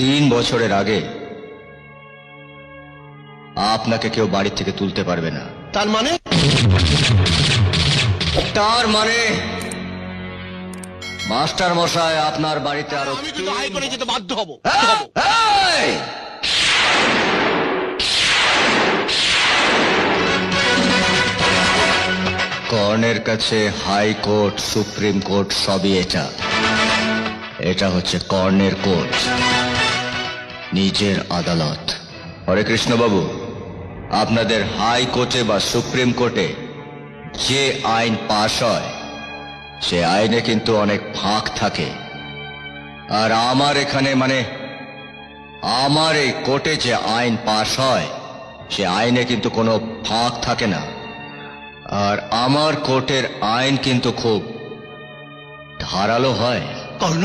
3 বছরের আগে আপনাকে কেউ বাড়ি থেকে তুলতে পারবে না। তার মানে মাস্টার মশাই আপনার বাড়িতে আরো আমি কিন্তু হাই করে যেতে বাধ্য হব। এই! কর্ণের কাছে হাইকোর্ট সুপ্রিম কোর্ট সবই এটা হচ্ছে কর্ণের কোর্ট, নিজের আদালত। হরে কৃষ্ণ বাবু, আপনাদের হাইকোর্টে বা সুপ্রিম কোর্টে যে আইন পাশ হয় সে আইনে কিন্তু অনেক ফাঁক থাকে, আর আমার এখানে আমার এই কোর্টে যে আইন পাশ হয় সে আইনে কিন্তু কোনো ফাঁক থাকে না। আর আমার কোর্টের আইন কিন্তু খুব ধারালো হয়। কর্ণ,